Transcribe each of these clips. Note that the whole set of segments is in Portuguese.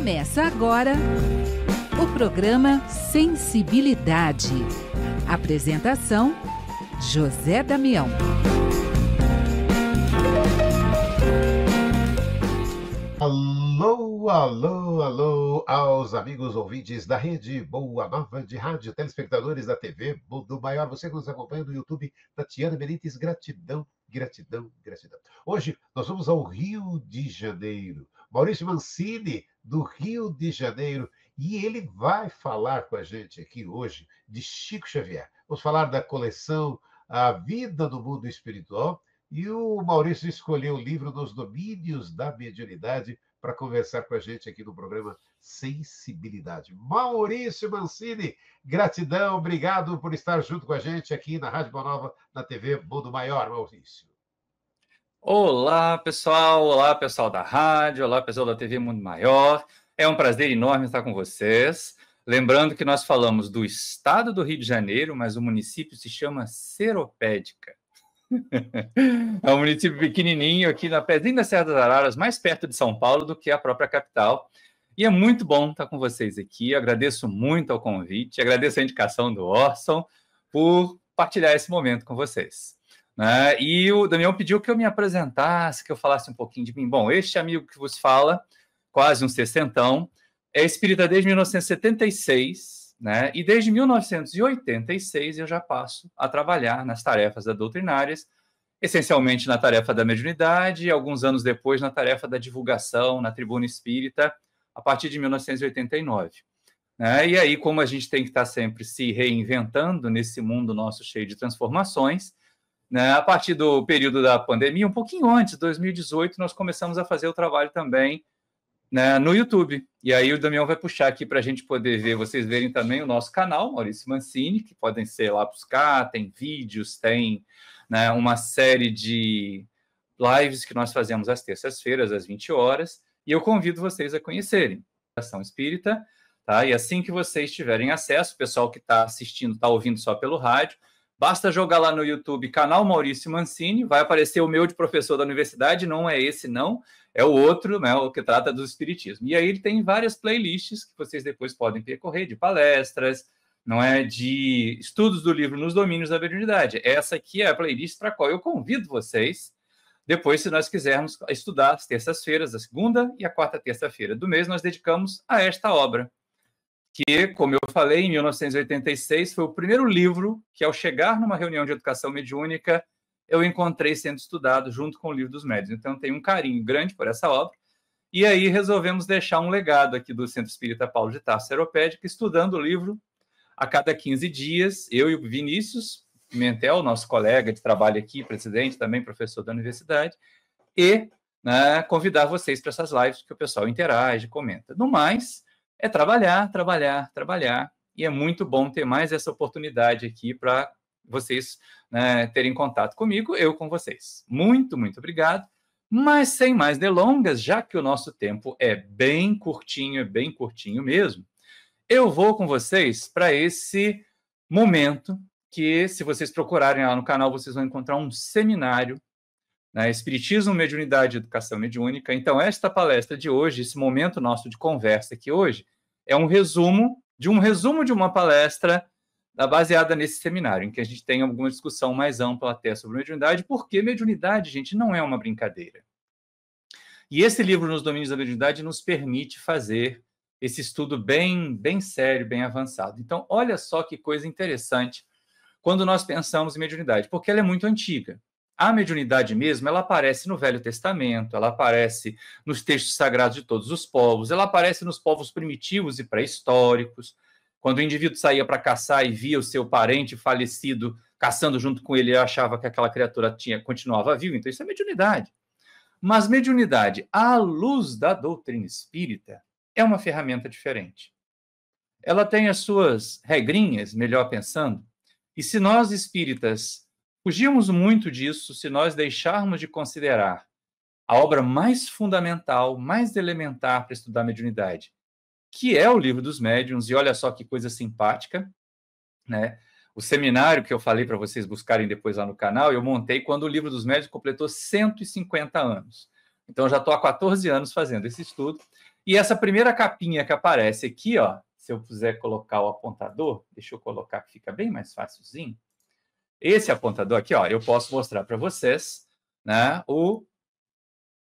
Começa agora o programa Sensibilidade. Apresentação: José Damião. Alô, alô, alô aos amigos ouvintes da Rede Boa Nova de Rádio, telespectadores da TV Mundo Maior, você que nos acompanha no YouTube, Tatiana Benítez, gratidão, gratidão, gratidão. Hoje nós vamos ao Rio de Janeiro, Maurício Mancini, do Rio de Janeiro, e ele vai falar com a gente aqui hoje de Chico Xavier. Vamos falar da coleção A Vida no Mundo Espiritual, e o Maurício escolheu o livro Nos Domínios da Mediunidade para conversar com a gente aqui no programa Sensibilidade. Maurício Mancini, gratidão, obrigado por estar junto com a gente aqui na Rádio Boa Nova, na TV Mundo Maior, Maurício. Olá, pessoal! Olá, pessoal da rádio, olá, pessoal da TV Mundo Maior. É um prazer enorme estar com vocês. Lembrando que nós falamos do estado do Rio de Janeiro, mas o município se chama Seropédica. É um município pequenininho aqui na pezinha da Serra das Araras, mais perto de São Paulo do que a própria capital. E é muito bom estar com vocês aqui. Eu agradeço muito ao convite, agradeço a indicação do Orson por partilhar esse momento com vocês. E o Damião pediu que eu me apresentasse, que eu falasse um pouquinho de mim. Bom, este amigo que vos fala, quase um sessentão, é espírita desde 1976, e desde 1986 eu já passo a trabalhar nas tarefas doutrinárias, essencialmente na tarefa da mediunidade e alguns anos depois na tarefa da divulgação na Tribuna Espírita, a partir de 1989. E aí, como a gente tem que estar sempre se reinventando nesse mundo nosso cheio de transformações, a partir do período da pandemia, um pouquinho antes, 2018, nós começamos a fazer o trabalho também no YouTube. E aí o Damião vai puxar aqui para a gente poder ver, vocês verem também o nosso canal, Maurício Mancini, que podem ser lá buscar, tem vídeos, tem uma série de lives que nós fazemos às terças-feiras, às 20 horas, e eu convido vocês a conhecerem a Ação Espírita, tá? E assim que vocês tiverem acesso, o pessoal que está assistindo, está ouvindo só pelo rádio, basta jogar lá no YouTube, canal Maurício Mancini, vai aparecer o meu de professor da universidade, não é esse não, é o outro, o que trata do espiritismo. E aí ele tem várias playlists que vocês depois podem percorrer, de palestras, de estudos do livro Nos Domínios da Mediunidade. Essa aqui é a playlist para a qual eu convido vocês, depois, se nós quisermos estudar as terças-feiras, a segunda e a quarta terça-feira do mês, nós dedicamos a esta obra, que, como eu falei, em 1986, foi o primeiro livro que, ao chegar numa reunião de educação mediúnica, eu encontrei sendo estudado junto com o Livro dos Médiuns. Então, tenho um carinho grande por essa obra. E aí resolvemos deixar um legado aqui do Centro Espírita Paulo de Tarso Seropédica, estudando o livro a cada 15 dias, eu e o Vinícius Pimentel, nosso colega de trabalho aqui, presidente, também professor da universidade, e convidar vocês para essas lives, que o pessoal interage, comenta. No mais, é trabalhar, trabalhar, trabalhar, e é muito bom ter mais essa oportunidade aqui para vocês terem contato comigo, eu com vocês. Muito, muito obrigado. Mas sem mais delongas, já que o nosso tempo é bem curtinho mesmo, eu vou com vocês para esse momento que, se vocês procurarem lá no canal, vocês vão encontrar um seminário, Espiritismo, Mediunidade e Educação Mediúnica. Então, esta palestra de hoje, esse momento nosso de conversa aqui hoje, é um resumo de uma palestra baseada nesse seminário, em que a gente tem alguma discussão mais ampla até sobre mediunidade, porque mediunidade, gente, não é uma brincadeira. E esse livro, Nos Domínios da Mediunidade, nos permite fazer esse estudo bem sério, bem avançado. Então, olha só que coisa interessante quando nós pensamos em mediunidade, porque ela é muito antiga. A mediunidade mesmo, ela aparece no Velho Testamento, ela aparece nos textos sagrados de todos os povos, ela aparece nos povos primitivos e pré-históricos. Quando o indivíduo saía para caçar e via o seu parente falecido caçando junto com ele, ele achava que aquela criatura continuava viva, então isso é mediunidade. Mas mediunidade, à luz da doutrina espírita, é uma ferramenta diferente. Ela tem as suas regrinhas, melhor pensando, e se nós espíritas fugirmos muito disso, se nós deixarmos de considerar a obra mais fundamental, mais elementar para estudar mediunidade, que é o Livro dos Médiuns, e olha só que coisa simpática, O seminário que eu falei para vocês buscarem depois lá no canal, eu montei quando o Livro dos Médiuns completou 150 anos. Então, já estou há 14 anos fazendo esse estudo. E essa primeira capinha que aparece aqui, ó, se eu puder colocar o apontador, deixa eu colocar que fica bem mais facilzinho. Esse apontador aqui, ó, eu posso mostrar para vocês, né, o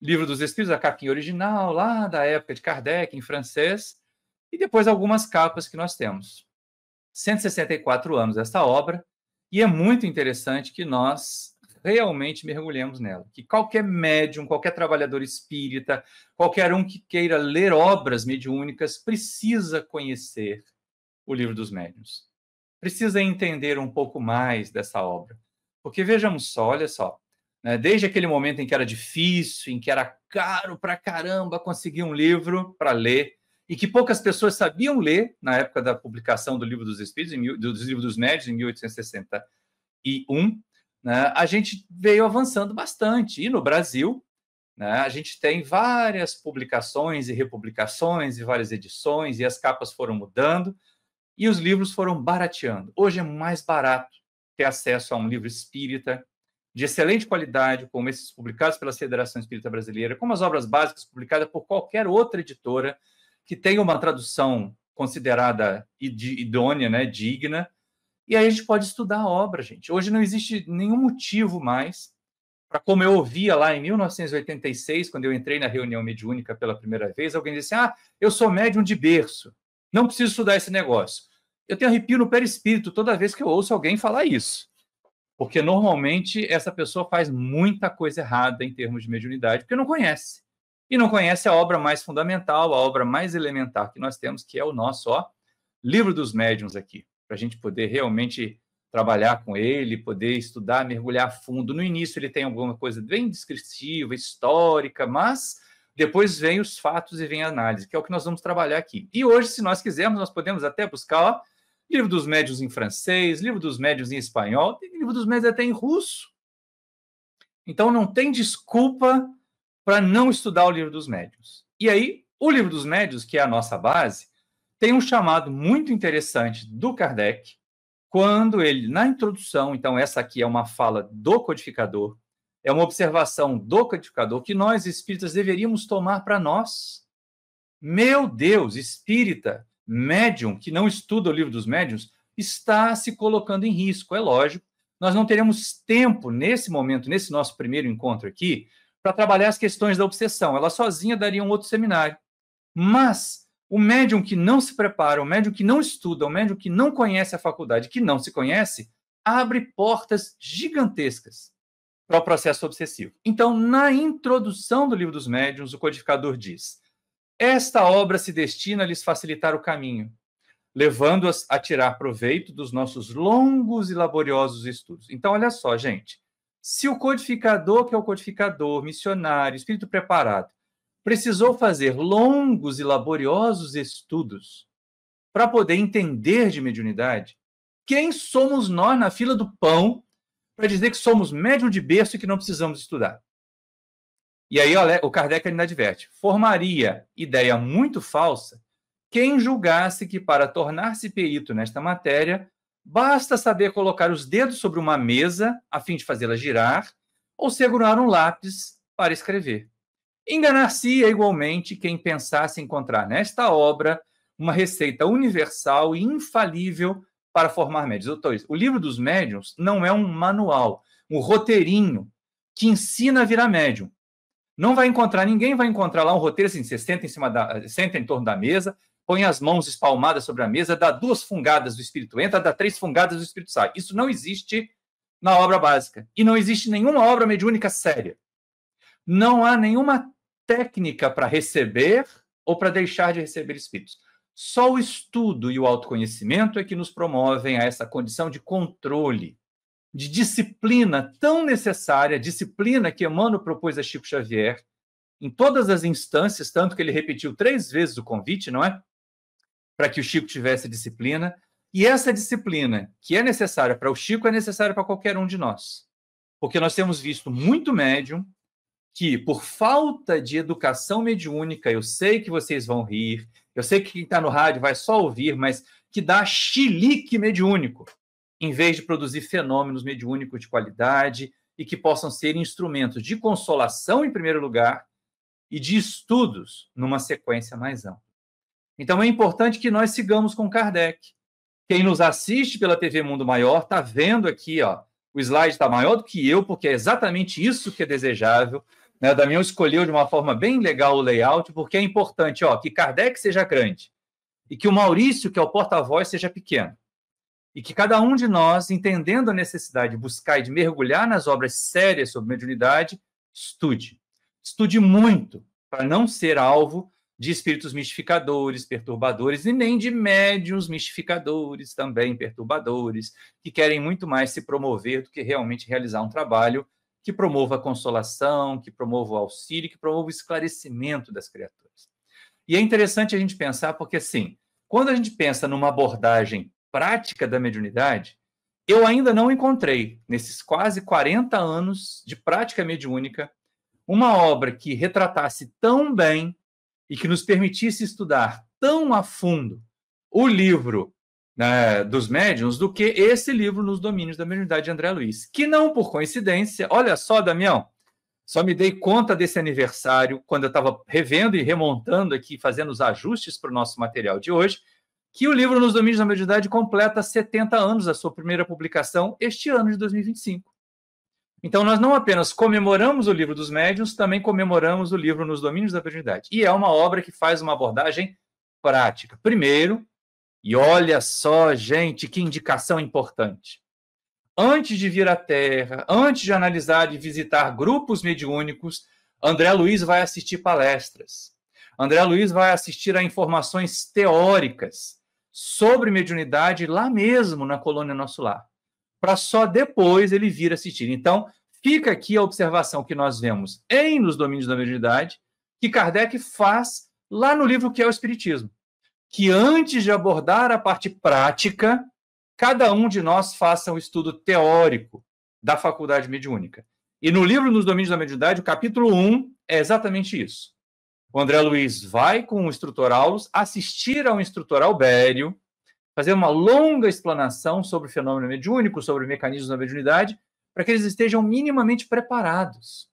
Livro dos Espíritos, a capinha original, lá da época de Kardec, em francês, e depois algumas capas que nós temos. 164 anos essa obra, e é muito interessante que nós realmente mergulhemos nela. Que qualquer médium, qualquer trabalhador espírita, qualquer um que queira ler obras mediúnicas, precisa conhecer o Livro dos Médiuns. Precisa entender um pouco mais dessa obra. Porque vejamos só, olha só, né, desde aquele momento em que era difícil, em que era caro pra caramba conseguir um livro para ler, e que poucas pessoas sabiam ler na época da publicação do Livro dos Espíritos, dos Livros dos Médiuns, em 1861, né, a gente veio avançando bastante. E no Brasil, né, a gente tem várias publicações e republicações, e várias edições, e as capas foram mudando, e os livros foram barateando. Hoje é mais barato ter acesso a um livro espírita, de excelente qualidade, como esses publicados pela Federação Espírita Brasileira, como as obras básicas publicadas por qualquer outra editora que tenha uma tradução considerada idônea, né, digna, e aí a gente pode estudar a obra, gente. Hoje não existe nenhum motivo mais para, como eu ouvia lá em 1986, quando eu entrei na reunião mediúnica pela primeira vez, alguém disse, eu sou médium de berço, não preciso estudar esse negócio. Eu tenho arrepio no perispírito toda vez que eu ouço alguém falar isso. Porque, normalmente, essa pessoa faz muita coisa errada em termos de mediunidade, porque não conhece. E não conhece a obra mais fundamental, a obra mais elementar que nós temos, que é o nosso Livro dos Médiuns aqui, para a gente poder realmente trabalhar com ele, poder estudar, mergulhar a fundo. No início ele tem alguma coisa bem descritiva, histórica, mas depois vem os fatos e vem a análise, que é o que nós vamos trabalhar aqui. E hoje, se nós quisermos, nós podemos até buscar Livro dos Médiuns em francês, Livro dos Médiuns em espanhol, tem Livro dos Médiuns até em russo. Então, não tem desculpa para não estudar o Livro dos Médiuns. E aí, o Livro dos Médiuns, que é a nossa base, tem um chamado muito interessante do Kardec, quando ele, na introdução, então essa aqui é uma fala do codificador, é uma observação do codificador que nós, espíritas, deveríamos tomar para nós. Meu Deus, espírita, médium que não estuda o Livro dos Médiuns está se colocando em risco, é lógico. Nós não teremos tempo, nesse momento, nesse nosso primeiro encontro aqui, para trabalhar as questões da obsessão. Ela sozinha daria um outro seminário. Mas o médium que não se prepara, o médium que não estuda, o médium que não conhece a faculdade, que não se conhece, abre portas gigantescas para o processo obsessivo. Então, na introdução do Livro dos Médiuns, o codificador diz: esta obra se destina a lhes facilitar o caminho, levando-as a tirar proveito dos nossos longos e laboriosos estudos. Então, olha só, gente. Se o codificador, que é o codificador, missionário, espírito preparado, precisou fazer longos e laboriosos estudos para poder entender de mediunidade, quem somos nós na fila do pão para dizer que somos médium de berço e que não precisamos estudar? E aí, olha, o Kardec ainda adverte: formaria ideia muito falsa quem julgasse que, para tornar-se perito nesta matéria, basta saber colocar os dedos sobre uma mesa a fim de fazê-la girar ou segurar um lápis para escrever. Enganar-se-ia igualmente quem pensasse encontrar nesta obra uma receita universal e infalível para formar médiuns. Doutores, o Livro dos Médiuns não é um manual, um roteirinho que ensina a virar médium. Não vai encontrar, ninguém vai encontrar lá um roteiro assim: você senta em torno da mesa, põe as mãos espalmadas sobre a mesa, dá 2 fungadas, do espírito entra, dá 3 fungadas, do espírito sai. Isso não existe na obra básica. E não existe nenhuma obra mediúnica séria. Não há nenhuma técnica para receber ou para deixar de receber espíritos. Só o estudo e o autoconhecimento é que nos promovem a essa condição de controle, de disciplina tão necessária, disciplina que Emmanuel propôs a Chico Xavier em todas as instâncias, tanto que ele repetiu 3 vezes o convite, não é? Para que o Chico tivesse disciplina. E essa disciplina que é necessária para o Chico é necessária para qualquer um de nós. Porque nós temos visto muito médium que, por falta de educação mediúnica, eu sei que vocês vão rir, eu sei que quem está no rádio vai só ouvir, mas que dá chilique mediúnico, em vez de produzir fenômenos mediúnicos de qualidade e que possam ser instrumentos de consolação, em primeiro lugar, e de estudos numa sequência mais ampla. Então, é importante que nós sigamos com Kardec. Quem nos assiste pela TV Mundo Maior está vendo aqui, ó, o slide está maior do que eu, porque é exatamente isso que é desejável. Né? O Damião escolheu de uma forma bem legal o layout, porque é importante, ó, que Kardec seja grande e que o Maurício, que é o porta-voz, seja pequeno. E que cada um de nós, entendendo a necessidade de buscar e de mergulhar nas obras sérias sobre mediunidade, estude. Estude muito, para não ser alvo de espíritos mistificadores, perturbadores, e nem de médiuns mistificadores, também perturbadores, que querem muito mais se promover do que realmente realizar um trabalho que promova a consolação, que promova o auxílio, que promova o esclarecimento das criaturas. E é interessante a gente pensar, porque, assim, quando a gente pensa numa abordagem prática da mediunidade, eu ainda não encontrei, nesses quase 40 anos de prática mediúnica, uma obra que retratasse tão bem e que nos permitisse estudar tão a fundo o livro, né, dos médiuns do que esse livro Nos Domínios da Mediunidade de André Luiz, que não por coincidência, olha só, Damião, só me dei conta desse aniversário quando eu estava revendo e remontando aqui, fazendo os ajustes para o nosso material de hoje, que o livro Nos Domínios da Mediunidade completa 70 anos da sua primeira publicação este ano de 2025. Então, nós não apenas comemoramos o livro dos médiuns, também comemoramos o livro Nos Domínios da Mediunidade. E é uma obra que faz uma abordagem prática. Primeiro, e olha só, gente, que indicação importante. Antes de vir à Terra, antes de analisar e visitar grupos mediúnicos, André Luiz vai assistir palestras. André Luiz vai assistir a informações teóricas sobre mediunidade lá mesmo na Colônia Nosso Lar, para só depois ele vir assistir. Então, fica aqui a observação que nós vemos Nos Domínios da Mediunidade, que Kardec faz lá no livro que é o Espiritismo, que antes de abordar a parte prática, cada um de nós faça um estudo teórico da faculdade mediúnica. E no livro Nos Domínios da Mediunidade, o capítulo 1 é exatamente isso. O André Luiz vai com o instrutor Aulus assistir ao instrutor Albério, fazer uma longa explanação sobre o fenômeno mediúnico, sobre mecanismos da mediunidade, para que eles estejam minimamente preparados.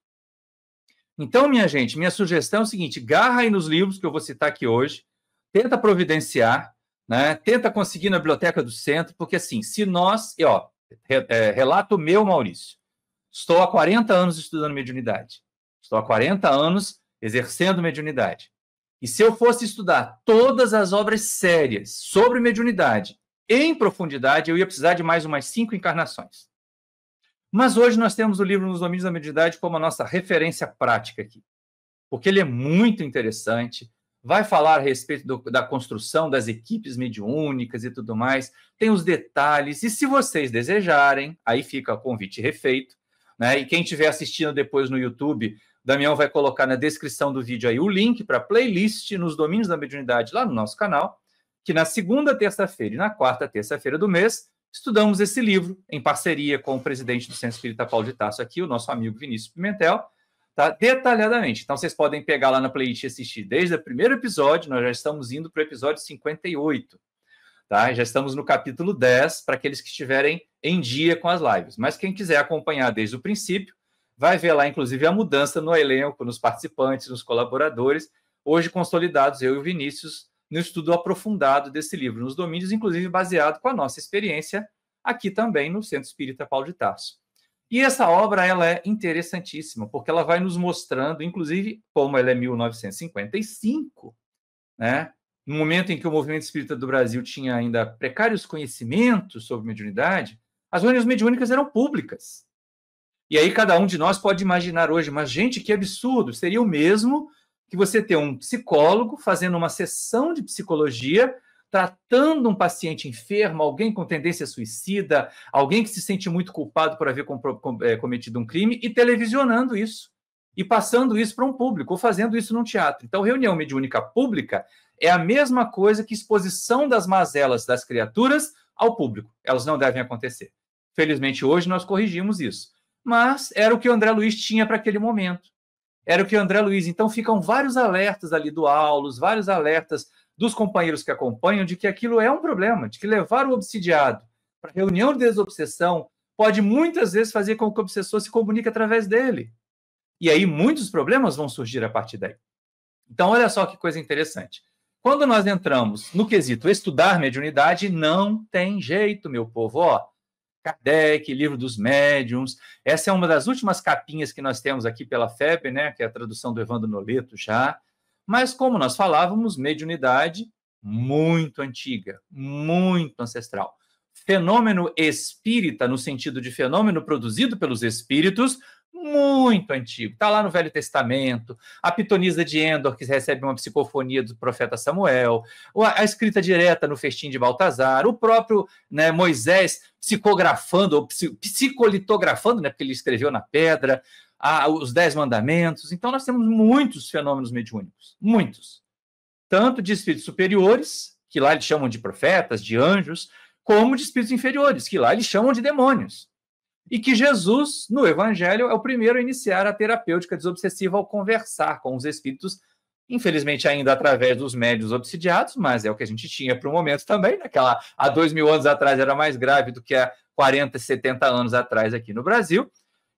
Então, minha gente, minha sugestão é o seguinte: garra aí nos livros que eu vou citar aqui hoje, tenta providenciar, né? Tenta conseguir na biblioteca do centro, porque assim, se nós, relato meu, Maurício, estou há 40 anos estudando mediunidade, estou há 40 anos exercendo mediunidade. E se eu fosse estudar todas as obras sérias sobre mediunidade em profundidade, eu ia precisar de mais umas 5 encarnações. Mas hoje nós temos o livro Nos Domínios da Mediunidade como a nossa referência prática aqui, porque ele é muito interessante, vai falar a respeito da construção das equipes mediúnicas e tudo mais, tem os detalhes, e se vocês desejarem, aí fica o convite refeito, né? E quem estiver assistindo depois no YouTube, Damião vai colocar na descrição do vídeo aí o link para a playlist Nos Domínios da Mediunidade lá no nosso canal, que na segunda terça-feira e na quarta terça-feira do mês, estudamos esse livro em parceria com o presidente do Centro Espírita Paulo de Tarso aqui, o nosso amigo Vinícius Pimentel, tá? Detalhadamente. Então, vocês podem pegar lá na playlist e assistir desde o primeiro episódio, nós já estamos indo para o episódio 58, tá? Já estamos no capítulo 10, para aqueles que estiverem em dia com as lives. Mas quem quiser acompanhar desde o princípio, vai ver lá, inclusive, a mudança no elenco, nos participantes, nos colaboradores, hoje consolidados, eu e o Vinícius, no estudo aprofundado desse livro, Nos Domínios, inclusive baseado com a nossa experiência aqui também no Centro Espírita Paulo de Tarso. E essa obra ela é interessantíssima, porque ela vai nos mostrando, inclusive, como ela é 1955, né? No momento em que o movimento espírita do Brasil tinha ainda precários conhecimentos sobre mediunidade, as reuniões mediúnicas eram públicas. E aí cada um de nós pode imaginar hoje, mas gente, que absurdo, seria o mesmo que você ter um psicólogo fazendo uma sessão de psicologia, tratando um paciente enfermo, alguém com tendência suicida, alguém que se sente muito culpado por haver cometido um crime, e televisionando isso, e passando isso para um público, ou fazendo isso num teatro. Então, reunião mediúnica pública é a mesma coisa que exposição das mazelas das criaturas ao público. Elas não devem acontecer. Felizmente, hoje nós corrigimos isso. Mas era o que o André Luiz tinha para aquele momento. Era o que o André Luiz... Então, ficam vários alertas ali do Aulus, vários alertas dos companheiros que acompanham de que aquilo é um problema, de que levar o obsidiado para reunião de desobsessão pode muitas vezes fazer com que o obsessor se comunique através dele. E aí muitos problemas vão surgir a partir daí. Então, olha só que coisa interessante. Quando nós entramos no quesito estudar mediunidade, não tem jeito, meu povo. Ó, Kardec, Livro dos Médiuns, essa é uma das últimas capinhas que nós temos aqui pela FEB, né, que é a tradução do Evandro Noleto já. Mas, como nós falávamos, mediunidade muito antiga, muito ancestral. Fenômeno espírita, no sentido de fenômeno produzido pelos espíritos, muito antigo. Está lá no Velho Testamento, a pitonisa de Endor, que recebe uma psicofonia do profeta Samuel, a escrita direta no festim de Baltazar, o próprio, né, Moisés psicografando, ou psicolitografando, né, porque ele escreveu na pedra, os 10 mandamentos. Então, nós temos muitos fenômenos mediúnicos, muitos. Tanto de espíritos superiores, que lá eles chamam de profetas, de anjos, como de espíritos inferiores, que lá eles chamam de demônios. E que Jesus, no Evangelho, é o primeiro a iniciar a terapêutica desobsessiva ao conversar com os espíritos, infelizmente ainda através dos médiuns obsidiados, mas é o que a gente tinha para o momento também, naquela, há 2000 anos atrás era mais grave do que há 40, 70 anos atrás aqui no Brasil,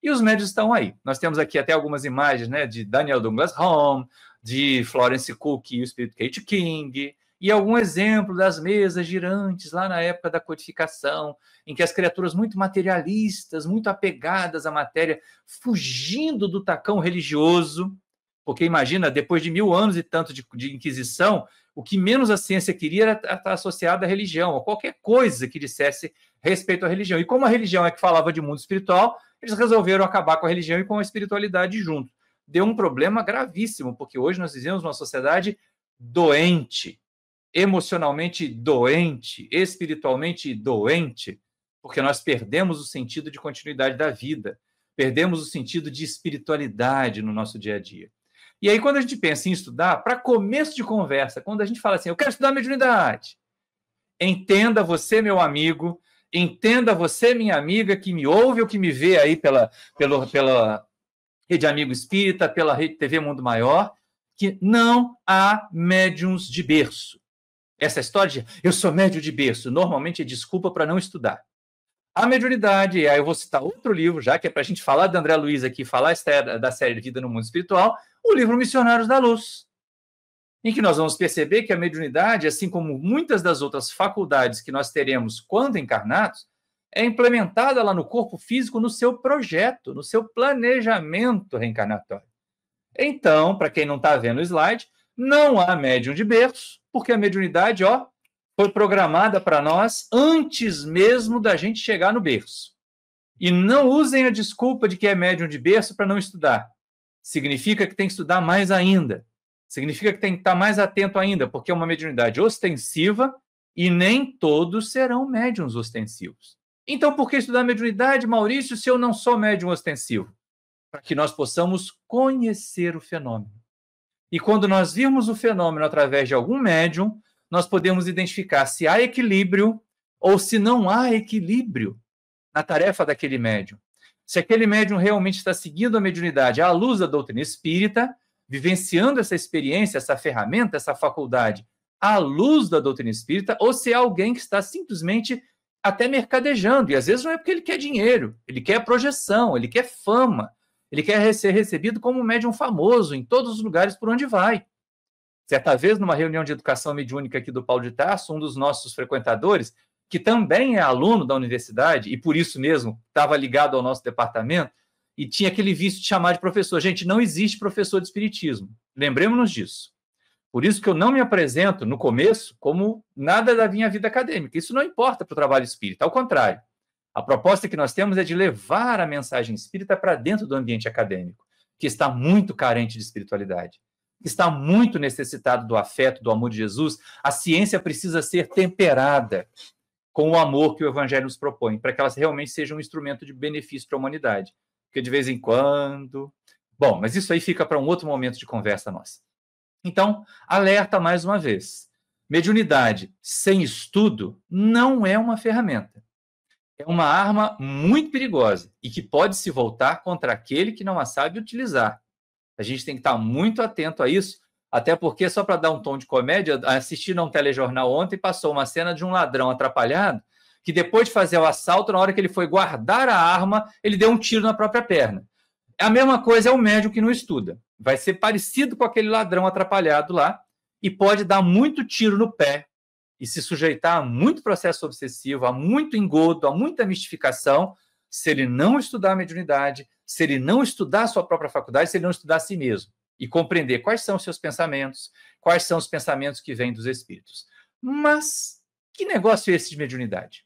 e os médiuns estão aí. Nós temos aqui até algumas imagens, né, de Daniel Douglas Home, de Florence Cook e o espírito Kate King, e algum exemplo das mesas girantes lá na época da codificação, em que as criaturas muito materialistas, muito apegadas à matéria, fugindo do tacão religioso, porque imagina, depois de 1000 anos e tanto de Inquisição, o que menos a ciência queria era estar associada à religião, ou qualquer coisa que dissesse respeito à religião. E como a religião é que falava de mundo espiritual, eles resolveram acabar com a religião e com a espiritualidade junto. Deu um problema gravíssimo, porque hoje nós vivemos uma sociedade doente, emocionalmente doente, espiritualmente doente, porque nós perdemos o sentido de continuidade da vida, perdemos o sentido de espiritualidade no nosso dia a dia. E aí, quando a gente pensa em estudar, para começo de conversa, quando a gente fala assim, eu quero estudar mediunidade, entenda você, meu amigo, entenda você, minha amiga, que me ouve ou que me vê aí pela Rede Amigo Espírita, pela Rede TV Mundo Maior, que não há médiuns de berço. Essa história de eu sou médium de berço, normalmente é desculpa para não estudar. A mediunidade, e aí eu vou citar outro livro, já que é para a gente falar de André Luiz aqui, falar da série Vida no Mundo Espiritual, o livro Missionários da Luz, em que nós vamos perceber que a mediunidade, assim como muitas das outras faculdades que nós teremos quando encarnados, é implementada lá no corpo físico, no seu projeto, no seu planejamento reencarnatório. Então, para quem não está vendo o slide, não há médium de berço, porque a mediunidade, ó, foi programada para nós antes mesmo da gente chegar no berço. E não usem a desculpa de que é médium de berço para não estudar. Significa que tem que estudar mais ainda. Significa que tem que estar mais atento ainda, porque é uma mediunidade ostensiva e nem todos serão médiums ostensivos. Então, por que estudar mediunidade, Maurício, se eu não sou médium ostensivo? Para que nós possamos conhecer o fenômeno. E quando nós virmos o fenômeno através de algum médium, nós podemos identificar se há equilíbrio ou se não há equilíbrio na tarefa daquele médium. Se aquele médium realmente está seguindo a mediunidade à luz da doutrina espírita, vivenciando essa experiência, essa ferramenta, essa faculdade à luz da doutrina espírita, ou se é alguém que está simplesmente até mercadejando. E às vezes não é porque ele quer dinheiro, ele quer projeção, ele quer fama, ele quer ser recebido como um médium famoso em todos os lugares por onde vai. Certa vez, numa reunião de educação mediúnica aqui do Paulo de Tarso, um dos nossos frequentadores, que também é aluno da universidade, e por isso mesmo estava ligado ao nosso departamento, e tinha aquele vício de chamar de professor. Gente, não existe professor de espiritismo. Lembremos-nos disso. Por isso que eu não me apresento, no começo, como nada da minha vida acadêmica. Isso não importa para o trabalho espírita, ao contrário. A proposta que nós temos é de levar a mensagem espírita para dentro do ambiente acadêmico, que está muito carente de espiritualidade, que está muito necessitado do afeto, do amor de Jesus. A ciência precisa ser temperada com o amor que o Evangelho nos propõe, para que ela realmente seja um instrumento de benefício para a humanidade. Porque de vez em quando... Bom, mas isso aí fica para um outro momento de conversa nossa. Então, alerta mais uma vez. Mediunidade sem estudo não é uma ferramenta. É uma arma muito perigosa e que pode se voltar contra aquele que não a sabe utilizar. A gente tem que estar muito atento a isso, até porque, só para dar um tom de comédia, assisti a um telejornal ontem e passou uma cena de um ladrão atrapalhado que depois de fazer o assalto, na hora que ele foi guardar a arma, ele deu um tiro na própria perna. A mesma coisa é o médium que não estuda. Vai ser parecido com aquele ladrão atrapalhado lá e pode dar muito tiro no pé e se sujeitar a muito processo obsessivo, a muito engodo, a muita mistificação, se ele não estudar a mediunidade, se ele não estudar a sua própria faculdade, se ele não estudar a si mesmo e compreender quais são os seus pensamentos, quais são os pensamentos que vêm dos espíritos. Mas que negócio é esse de mediunidade?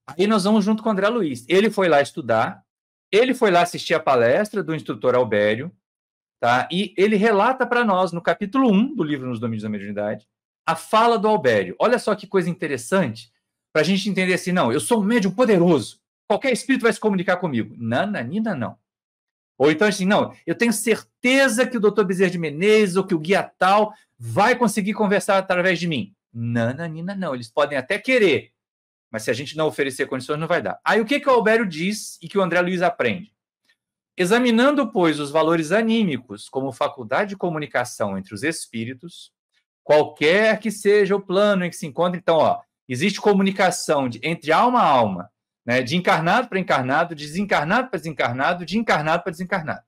Aí nós vamos junto com o André Luiz. Ele foi lá estudar, ele foi lá assistir a palestra do instrutor Albério, tá? E ele relata para nós, no capítulo 1 do livro Nos Domínios da Mediunidade, a fala do Albério. Olha só que coisa interessante, para a gente entender assim, não, eu sou um médium poderoso, qualquer espírito vai se comunicar comigo. Nananina, não. Ou então assim, não, eu tenho certeza que o doutor Bezerra de Menezes ou que o guia tal vai conseguir conversar através de mim. Nananina, não. Eles podem até querer, mas se a gente não oferecer condições, não vai dar. Aí o que o Albério diz e que o André Luiz aprende? Examinando, pois, os valores anímicos como faculdade de comunicação entre os espíritos, qualquer que seja o plano em que se encontra, então, ó, existe comunicação entre alma a alma, né, de encarnado para encarnado, de desencarnado para desencarnado, de encarnado para desencarnado.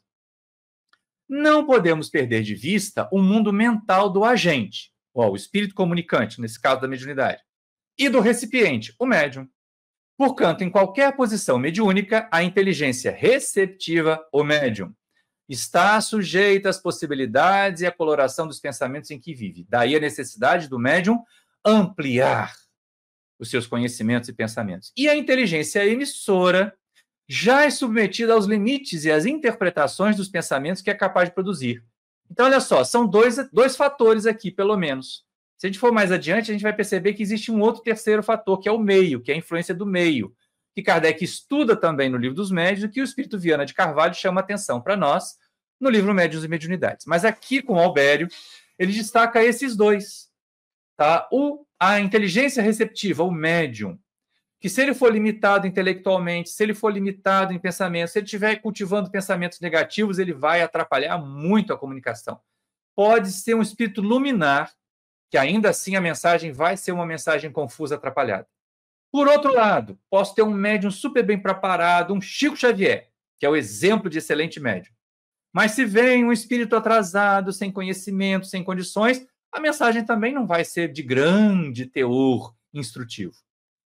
Não podemos perder de vista o mundo mental do agente, ó, o espírito comunicante, nesse caso da mediunidade, e do recipiente, o médium. Portanto, em qualquer posição mediúnica, a inteligência receptiva, o médium, está sujeita às possibilidades e à coloração dos pensamentos em que vive. Daí a necessidade do médium ampliar os seus conhecimentos e pensamentos. E a inteligência emissora já é submetida aos limites e às interpretações dos pensamentos que é capaz de produzir. Então, olha só, são dois fatores aqui, pelo menos. Se a gente for mais adiante, a gente vai perceber que existe um outro terceiro fator, que é o meio, que é a influência do meio, que Kardec estuda também no Livro dos Médiuns, e que o Espírito Viana de Carvalho chama atenção para nós no livro Médiuns e Mediunidades. Mas aqui, com o Albério, ele destaca esses dois. Tá? A inteligência receptiva, o médium, que se ele for limitado intelectualmente, se ele for limitado em pensamento, se ele estiver cultivando pensamentos negativos, ele vai atrapalhar muito a comunicação. Pode ser um espírito luminar, que ainda assim a mensagem vai ser uma mensagem confusa, atrapalhada. Por outro lado, posso ter um médium super bem preparado, um Chico Xavier, que é o exemplo de excelente médium. Mas se vem um espírito atrasado, sem conhecimento, sem condições, a mensagem também não vai ser de grande teor instrutivo.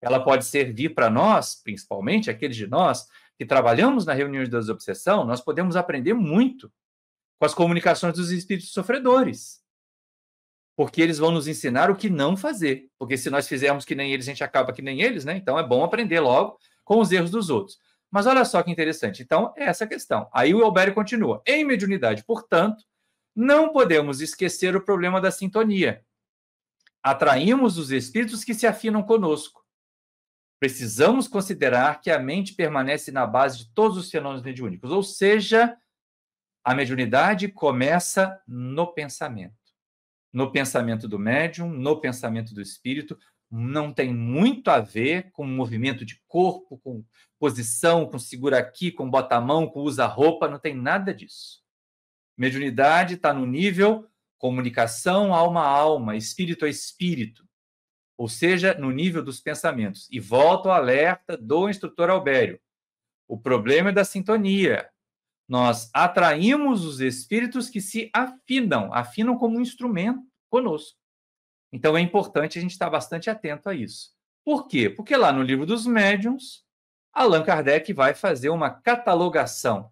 Ela pode servir para nós, principalmente aqueles de nós que trabalhamos na reunião de desobsessão, nós podemos aprender muito com as comunicações dos espíritos sofredores. Porque eles vão nos ensinar o que não fazer. Porque se nós fizermos que nem eles, a gente acaba que nem eles, né? Então é bom aprender logo com os erros dos outros. Mas olha só que interessante. Então, é essa a questão. Aí o Albério continua. Em mediunidade, portanto, não podemos esquecer o problema da sintonia. Atraímos os espíritos que se afinam conosco. Precisamos considerar que a mente permanece na base de todos os fenômenos mediúnicos. Ou seja, a mediunidade começa no pensamento. No pensamento do médium, no pensamento do espírito. Não tem muito a ver com movimento de corpo, com posição, com segura aqui, com bota a mão, com usa roupa, não tem nada disso. Mediunidade está no nível comunicação alma a alma, espírito a espírito, ou seja, no nível dos pensamentos. E volto ao alerta do instrutor Albério. O problema é da sintonia. Nós atraímos os espíritos que se afinam como um instrumento conosco. Então é importante a gente estar bastante atento a isso. Por quê? Porque lá no Livro dos Médiuns, Allan Kardec vai fazer uma catalogação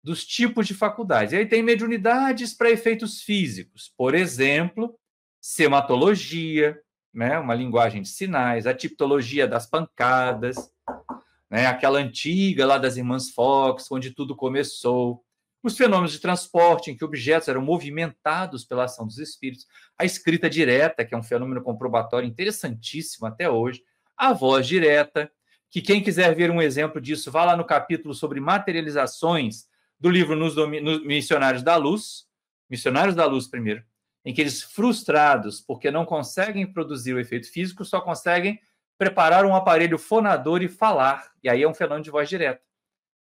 dos tipos de faculdades. E aí tem mediunidades para efeitos físicos. Por exemplo, sematologia, né? Uma linguagem de sinais, a tipologia das pancadas, né? Aquela antiga lá das Irmãs Fox, onde tudo começou. Os fenômenos de transporte, em que objetos eram movimentados pela ação dos espíritos. A escrita direta, que é um fenômeno comprobatório interessantíssimo até hoje. A voz direta, que quem quiser ver um exemplo disso, vá lá no capítulo sobre materializações do livro Nos Missionários da Luz, Missionários da Luz primeiro, em que eles, frustrados porque não conseguem produzir o efeito físico, só conseguem preparar um aparelho fonador e falar. E aí é um fenômeno de voz direta.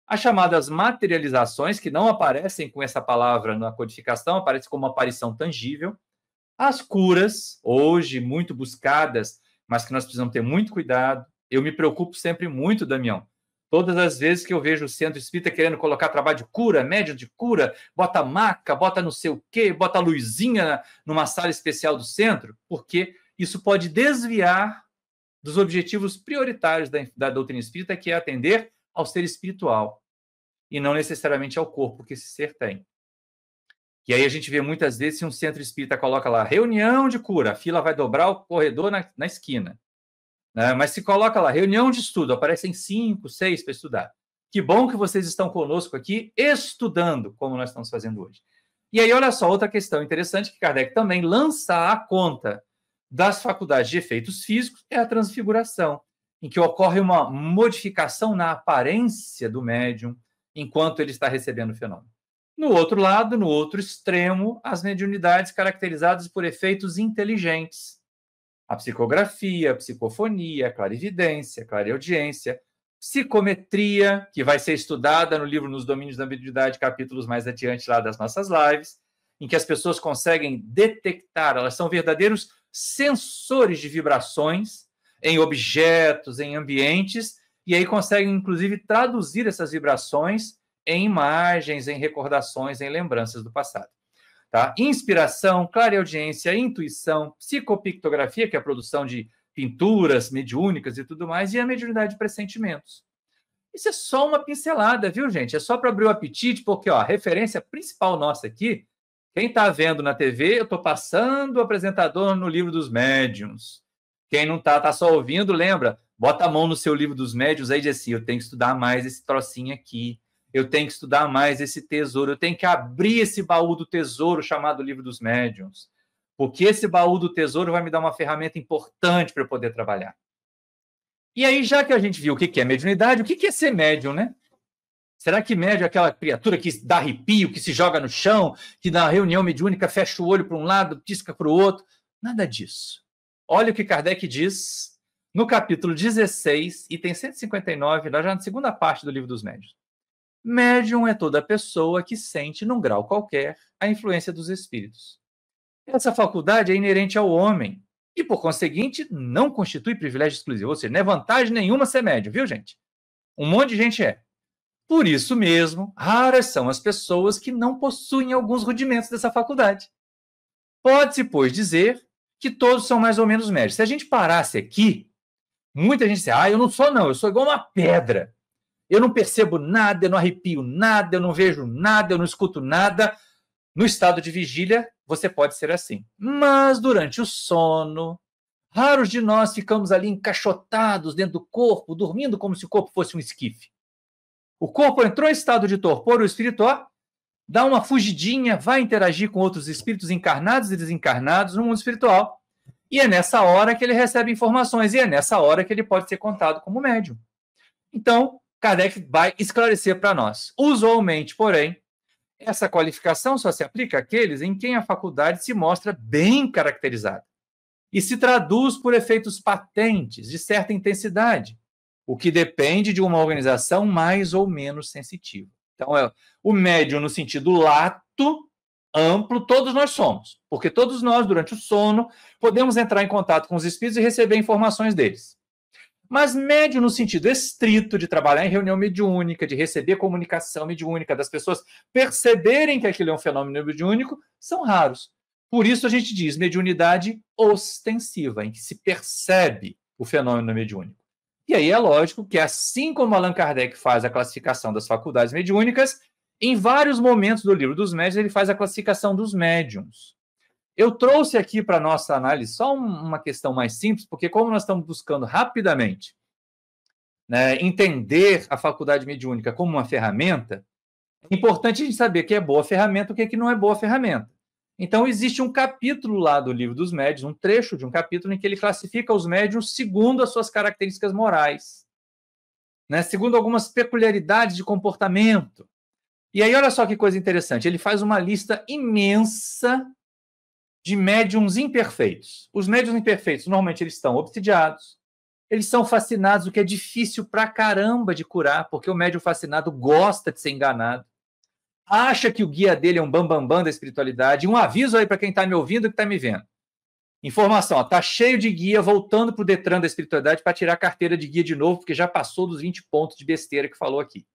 As chamadas materializações, que não aparecem com essa palavra na codificação, aparecem como uma aparição tangível. As curas, hoje muito buscadas, mas que nós precisamos ter muito cuidado. Eu me preocupo sempre muito, Damião, Todas as vezes que eu vejo o centro espírita querendo colocar trabalho de cura, médium de cura, bota maca, bota não sei o quê, bota luzinha numa sala especial do centro, porque isso pode desviar dos objetivos prioritários da doutrina espírita, que é atender ao ser espiritual, e não necessariamente ao corpo que esse ser tem. E aí a gente vê muitas vezes, se um centro espírita coloca lá reunião de cura, a fila vai dobrar o corredor na esquina. Né? Mas se coloca lá reunião de estudo, aparecem 5, 6 para estudar. Que bom que vocês estão conosco aqui estudando, como nós estamos fazendo hoje. E aí, olha só, outra questão interessante que Kardec também lança à conta das faculdades de efeitos físicos é a transfiguração, em que ocorre uma modificação na aparência do médium enquanto ele está recebendo o fenômeno. No outro lado, no outro extremo, as mediunidades caracterizadas por efeitos inteligentes. A psicografia, a psicofonia, a clarividência, a clareaudiência, psicometria, que vai ser estudada no livro Nos Domínios da Mediunidade, capítulos mais adiante lá das nossas lives, em que as pessoas conseguem detectar, elas são verdadeiros sensores de vibrações em objetos, em ambientes, e aí conseguem, inclusive, traduzir essas vibrações em imagens, em recordações, em lembranças do passado. Tá? Inspiração, clareaudiência, intuição, psicopictografia, que é a produção de pinturas mediúnicas e tudo mais, e a mediunidade de pressentimentos. Isso é só uma pincelada, viu, gente? É só para abrir o apetite, porque ó, a referência principal nossa aqui, quem está vendo na TV, eu estou passando o apresentador no livro dos médiuns. Quem não está só ouvindo, lembra, bota a mão no seu livro dos médiuns aí e diz assim, eu tenho que estudar mais esse trocinho aqui. Eu tenho que estudar mais esse tesouro, eu tenho que abrir esse baú do tesouro chamado Livro dos Médiuns, porque esse baú do tesouro vai me dar uma ferramenta importante para eu poder trabalhar. E aí, já que a gente viu o que é mediunidade, o que é ser médium, né? Será que médium é aquela criatura que dá arrepio, que se joga no chão, que na reunião mediúnica fecha o olho para um lado, pisca para o outro? Nada disso. Olha o que Kardec diz no capítulo 16, item 159, já na segunda parte do Livro dos Médiuns. Médium é toda pessoa que sente, num grau qualquer, a influência dos espíritos. Essa faculdade é inerente ao homem e, por conseguinte, não constitui privilégio exclusivo. Ou seja, não é vantagem nenhuma ser médium, viu, gente? Um monte de gente é. Por isso mesmo, raras são as pessoas que não possuem alguns rudimentos dessa faculdade. Pode-se, pois, dizer que todos são mais ou menos médios. Se a gente parasse aqui, muita gente diz, eu não sou não, eu sou igual uma pedra. Eu não percebo nada, eu não arrepio nada, eu não vejo nada, eu não escuto nada. No estado de vigília, você pode ser assim. Mas durante o sono, raros de nós ficamos ali encaixotados dentro do corpo, dormindo como se o corpo fosse um esquife. O corpo entrou em estado de torpor, o espírito dá uma fugidinha, vai interagir com outros espíritos encarnados e desencarnados no mundo espiritual. E é nessa hora que ele recebe informações, e é nessa hora que ele pode ser contado como médium. Então, Kardec vai esclarecer para nós. Usualmente, porém, essa qualificação só se aplica àqueles em quem a faculdade se mostra bem caracterizada e se traduz por efeitos patentes de certa intensidade, o que depende de uma organização mais ou menos sensitiva. Então, o médium no sentido lato, amplo, todos nós somos, porque todos nós, durante o sono, podemos entrar em contato com os espíritos e receber informações deles. Mas médium no sentido estrito de trabalhar em reunião mediúnica, de receber comunicação mediúnica, das pessoas perceberem que aquilo é um fenômeno mediúnico, são raros. Por isso a gente diz mediunidade ostensiva, em que se percebe o fenômeno mediúnico. E aí é lógico que, assim como Allan Kardec faz a classificação das faculdades mediúnicas, em vários momentos do Livro dos Médiuns ele faz a classificação dos médiuns. Eu trouxe aqui para a nossa análise só uma questão mais simples, porque como nós estamos buscando rapidamente, né, entender a faculdade mediúnica como uma ferramenta, é importante a gente saber o que é boa ferramenta e o que, não é boa ferramenta. Então, existe um capítulo lá do Livro dos Médiuns, um trecho de um capítulo em que ele classifica os médiuns segundo as suas características morais, né, segundo algumas peculiaridades de comportamento. E aí, olha só que coisa interessante, ele faz uma lista imensa de médiums imperfeitos. Os médiums imperfeitos, normalmente, eles estão obsidiados, eles são fascinados, o que é difícil pra caramba de curar, porque o médium fascinado gosta de ser enganado, acha que o guia dele é um bambambam da espiritualidade. Um aviso aí para quem está me ouvindo e que está me vendo. Informação, está cheio de guia voltando para o Detran da espiritualidade para tirar a carteira de guia de novo, porque já passou dos 20 pontos de besteira que falou aqui.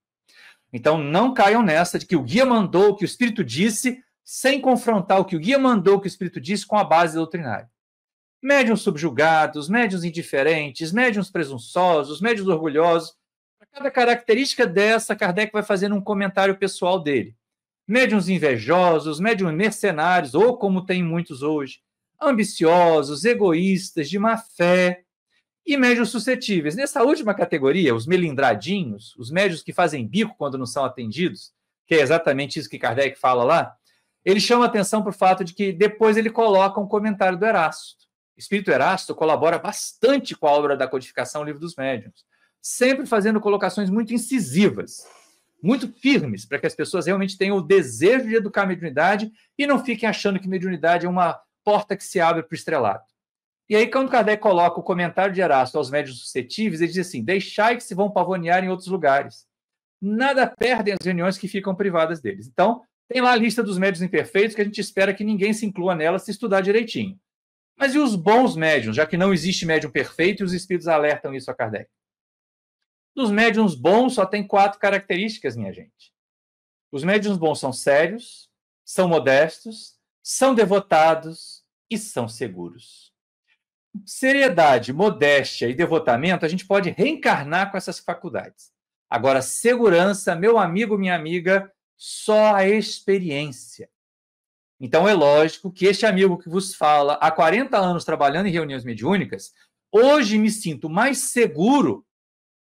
Então, não caiam nessa de que o guia mandou, o que o Espírito disse, sem confrontar o que o guia mandou, o que o Espírito disse, com a base doutrinária. Médiuns subjugados, médiuns indiferentes, médiuns presunçosos, médiuns orgulhosos. Para cada característica dessa, Kardec vai fazendo um comentário pessoal dele. Médiuns invejosos, médiuns mercenários, ou como tem muitos hoje, ambiciosos, egoístas, de má fé, e médiuns suscetíveis. Nessa última categoria, os melindradinhos, os médiuns que fazem bico quando não são atendidos, que é exatamente isso que Kardec fala lá, ele chama atenção para o fato de que depois ele coloca um comentário do Erasto. O Espírito Erasto colabora bastante com a obra da codificação Livro dos Médiuns, sempre fazendo colocações muito incisivas, muito firmes, para que as pessoas realmente tenham o desejo de educar a mediunidade e não fiquem achando que mediunidade é uma porta que se abre para o estrelato. E aí, quando Kardec coloca o comentário de Erasto aos médiuns suscetíveis, ele diz assim: deixai que se vão pavonear em outros lugares. Nada perdem as reuniões que ficam privadas deles. Então, tem lá a lista dos médiuns imperfeitos, que a gente espera que ninguém se inclua nela se estudar direitinho. Mas e os bons médiuns, já que não existe médium perfeito e os espíritos alertam isso a Kardec? Dos médiuns bons só tem 4 características, minha gente. Os médiuns bons são sérios, são modestos, são devotados e são seguros. Seriedade, modéstia e devotamento a gente pode reencarnar com essas faculdades. Agora, segurança, meu amigo, minha amiga, só a experiência. Então, é lógico que este amigo que vos fala há 40 anos trabalhando em reuniões mediúnicas, hoje me sinto mais seguro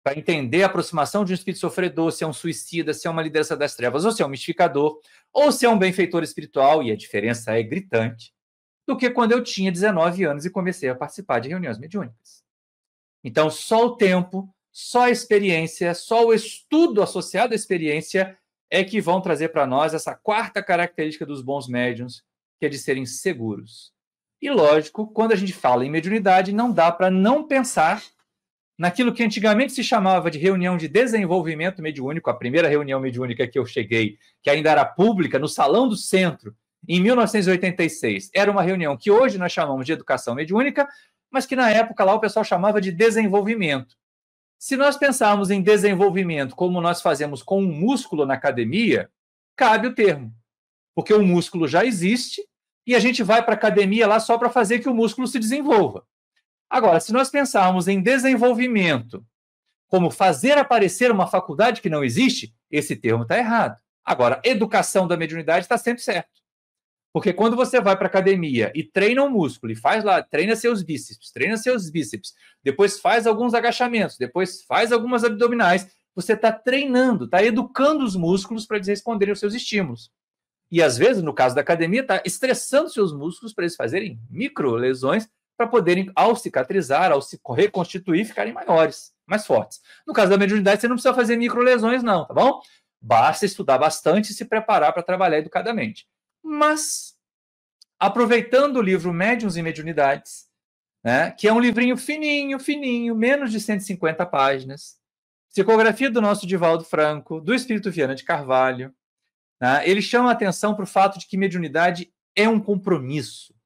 para entender a aproximação de um espírito sofredor, se é um suicida, se é uma liderança das trevas, ou se é um mistificador, ou se é um benfeitor espiritual, e a diferença é gritante, do que quando eu tinha 19 anos e comecei a participar de reuniões mediúnicas. Então, só o tempo, só a experiência, só o estudo associado à experiência é que vão trazer para nós essa 4ª característica dos bons médiuns, que é de serem seguros. E, lógico, quando a gente fala em mediunidade, não dá para não pensar naquilo que antigamente se chamava de reunião de desenvolvimento mediúnico, a primeira reunião mediúnica que eu cheguei, que ainda era pública, no Salão do Centro, em 1986. Era uma reunião que hoje nós chamamos de educação mediúnica, mas que na época lá o pessoal chamava de desenvolvimento. Se nós pensarmos em desenvolvimento como nós fazemos com um músculo na academia, cabe o termo, porque o músculo já existe e a gente vai para a academia lá só para fazer que o músculo se desenvolva. Agora, se nós pensarmos em desenvolvimento como fazer aparecer uma faculdade que não existe, esse termo está errado. Agora, educação da mediunidade está sempre certo. Porque quando você vai para a academia e treina um músculo, e faz lá, treina seus bíceps, depois faz alguns agachamentos, depois faz algumas abdominais, você está treinando, está educando os músculos para eles responderem aos seus estímulos. E às vezes, no caso da academia, está estressando seus músculos para eles fazerem microlesões para poderem, ao cicatrizar, ao se reconstituir, ficarem maiores, mais fortes. No caso da mediunidade, você não precisa fazer microlesões, não, tá bom? Basta estudar bastante e se preparar para trabalhar educadamente. Mas, aproveitando o livro Médiuns e Mediunidades, né, que é um livrinho fininho, menos de 150 páginas, psicografia do nosso Divaldo Franco, do Espírito Viana de Carvalho, né, ele chama a atenção para o fato de que mediunidade é um compromisso.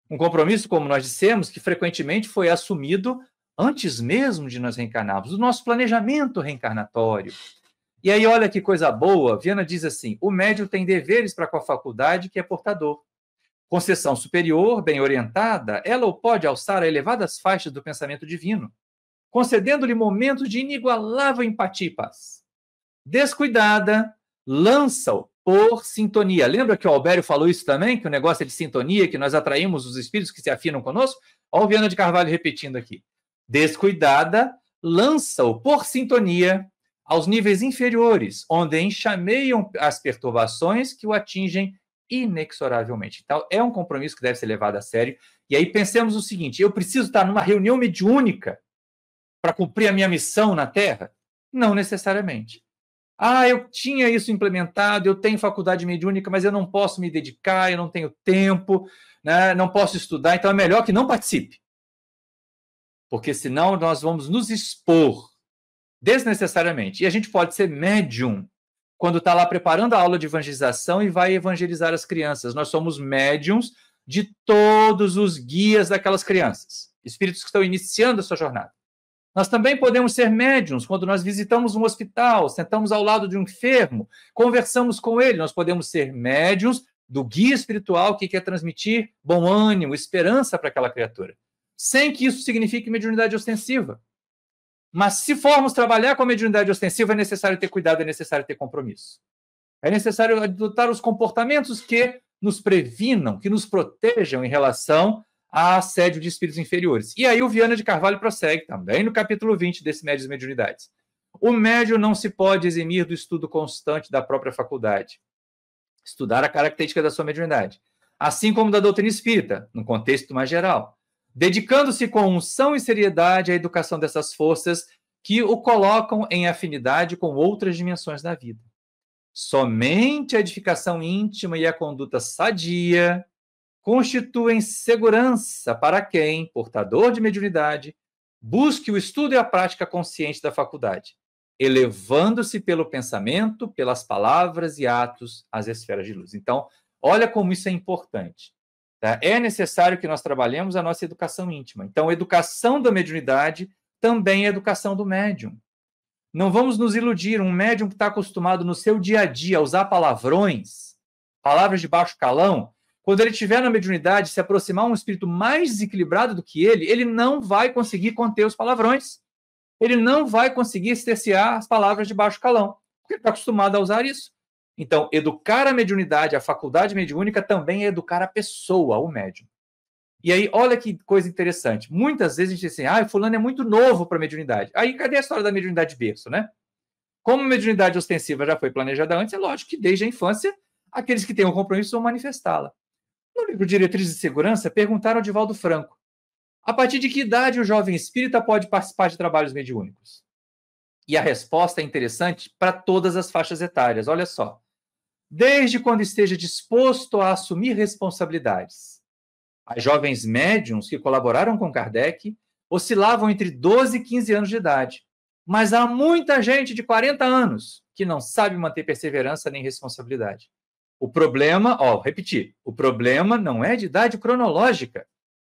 Um compromisso, como nós dissemos, que frequentemente foi assumido antes mesmo de nós reencarnarmos, do nosso planejamento reencarnatório. E aí, olha que coisa boa, Viana diz assim: o médium tem deveres para com a faculdade que é portador. Concessão superior, bem orientada, ela o pode alçar a elevadas faixas do pensamento divino, concedendo-lhe momentos de inigualável empatia e paz. Descuidada, lança-o por sintonia. Lembra que o Albério falou isso também, que o negócio é de sintonia, que nós atraímos os espíritos que se afinam conosco? Olha o Viana de Carvalho repetindo aqui. Descuidada, lança-o por sintonia aos níveis inferiores, onde enxameiam as perturbações que o atingem inexoravelmente. Então, é um compromisso que deve ser levado a sério. E aí pensemos o seguinte: eu preciso estar numa reunião mediúnica para cumprir a minha missão na Terra? Não necessariamente. Ah, eu tinha isso implementado, eu tenho faculdade mediúnica, mas eu não posso me dedicar, eu não tenho tempo, né, não posso estudar, então é melhor que não participe. Porque senão nós vamos nos expor desnecessariamente. E a gente pode ser médium quando está lá preparando a aula de evangelização e vai evangelizar as crianças. Nós somos médiums de todos os guias daquelas crianças, espíritos que estão iniciando a sua jornada. Nós também podemos ser médiuns quando nós visitamos um hospital, sentamos ao lado de um enfermo, conversamos com ele. Nós podemos ser médiuns do guia espiritual que quer transmitir bom ânimo, esperança para aquela criatura, sem que isso signifique mediunidade ostensiva. Mas se formos trabalhar com a mediunidade ostensiva, é necessário ter cuidado, é necessário ter compromisso. É necessário adotar os comportamentos que nos previnam, que nos protejam em relação a assédio de espíritos inferiores. E aí o Viana de Carvalho prossegue também no capítulo 20 desse Médiuns e Mediunidades. O médium não se pode eximir do estudo constante da própria faculdade. Estudar a característica da sua mediunidade, assim como da doutrina espírita, no contexto mais geral, dedicando-se com unção e seriedade à educação dessas forças que o colocam em afinidade com outras dimensões da vida. Somente a edificação íntima e a conduta sadia constituem segurança para quem, portador de mediunidade, busque o estudo e a prática consciente da faculdade, elevando-se pelo pensamento, pelas palavras e atos às esferas de luz. Então, olha como isso é importante. Tá? É necessário que nós trabalhemos a nossa educação íntima. Então, a educação da mediunidade também é a educação do médium. Não vamos nos iludir, um médium que está acostumado no seu dia a dia a usar palavrões, palavras de baixo calão, quando ele estiver na mediunidade, se aproximar um espírito mais desequilibrado do que ele não vai conseguir conter os palavrões. Ele não vai conseguir cercear as palavras de baixo calão, porque ele está acostumado a usar isso. Então, educar a mediunidade, a faculdade mediúnica, também é educar a pessoa, o médium. E aí, olha que coisa interessante. Muitas vezes a gente diz assim, fulano é muito novo para a mediunidade. Aí, cadê a história da mediunidade de berço, né? Como a mediunidade ostensiva já foi planejada antes, é lógico que desde a infância, aqueles que têm um compromisso vão manifestá-la. No livro Diretrizes de Segurança, perguntaram ao Divaldo Franco, a partir de que idade o jovem espírita pode participar de trabalhos mediúnicos? E a resposta é interessante para todas as faixas etárias. Olha só. Desde quando esteja disposto a assumir responsabilidades. As jovens médiums que colaboraram com Kardec oscilavam entre 12 e 15 anos de idade. Mas há muita gente de 40 anos que não sabe manter perseverança nem responsabilidade. O problema, repetir, o problema não é de idade cronológica,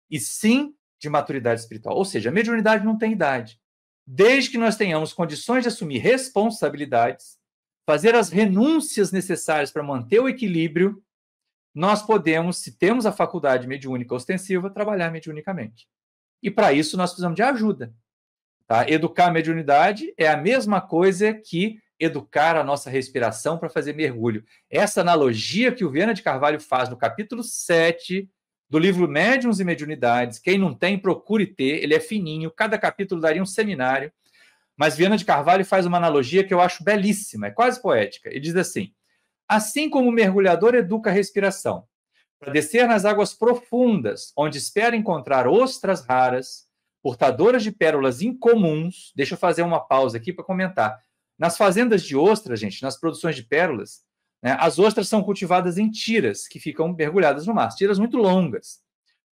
e sim de maturidade espiritual. Ou seja, a mediunidade não tem idade. Desde que nós tenhamos condições de assumir responsabilidades, fazer as renúncias necessárias para manter o equilíbrio, nós podemos, se temos a faculdade mediúnica ostensiva, trabalhar mediunicamente. E para isso nós precisamos de ajuda. Tá? Educar a mediunidade é a mesma coisa que educar a nossa respiração para fazer mergulho. Essa analogia que o Viana de Carvalho faz no capítulo 7 do livro Médiuns e Mediunidades, quem não tem, procure ter, ele é fininho, cada capítulo daria um seminário, mas Viana de Carvalho faz uma analogia que eu acho belíssima, é quase poética. Ele diz assim, assim como o mergulhador educa a respiração, para descer nas águas profundas, onde espera encontrar ostras raras, portadoras de pérolas incomuns, deixa eu fazer uma pausa aqui para comentar. Nas fazendas de ostras, gente, nas produções de pérolas, né, as ostras são cultivadas em tiras, que ficam mergulhadas no mar, tiras muito longas.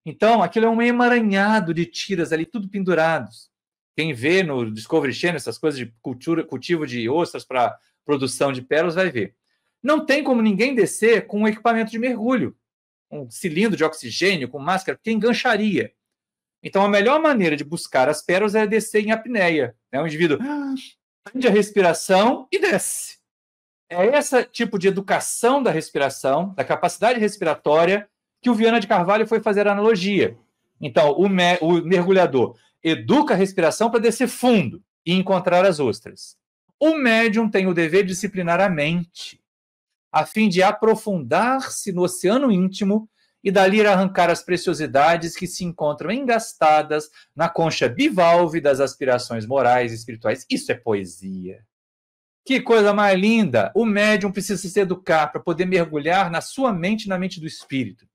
Então, aquilo é um emaranhado de tiras ali, tudo pendurados. Quem vê no Discovery Channel essas coisas de cultivo de ostras para produção de pérolas vai ver. Não tem como ninguém descer com um equipamento de mergulho, um cilindro de oxigênio, com máscara, porque engancharia. Então, a melhor maneira de buscar as pérolas é descer em apneia. Né? O indivíduo prende a respiração e desce. É esse tipo de educação da respiração, da capacidade respiratória, que o Viana de Carvalho foi fazer a analogia. Então, o mergulhador educa a respiração para descer fundo e encontrar as ostras. O médium tem o dever de disciplinar a mente, a fim de aprofundar-se no oceano íntimo e dali arrancar as preciosidades que se encontram engastadas na concha bivalve das aspirações morais e espirituais. Isso é poesia. Que coisa mais linda! O médium precisa se educar para poder mergulhar na sua mente e na mente do espírito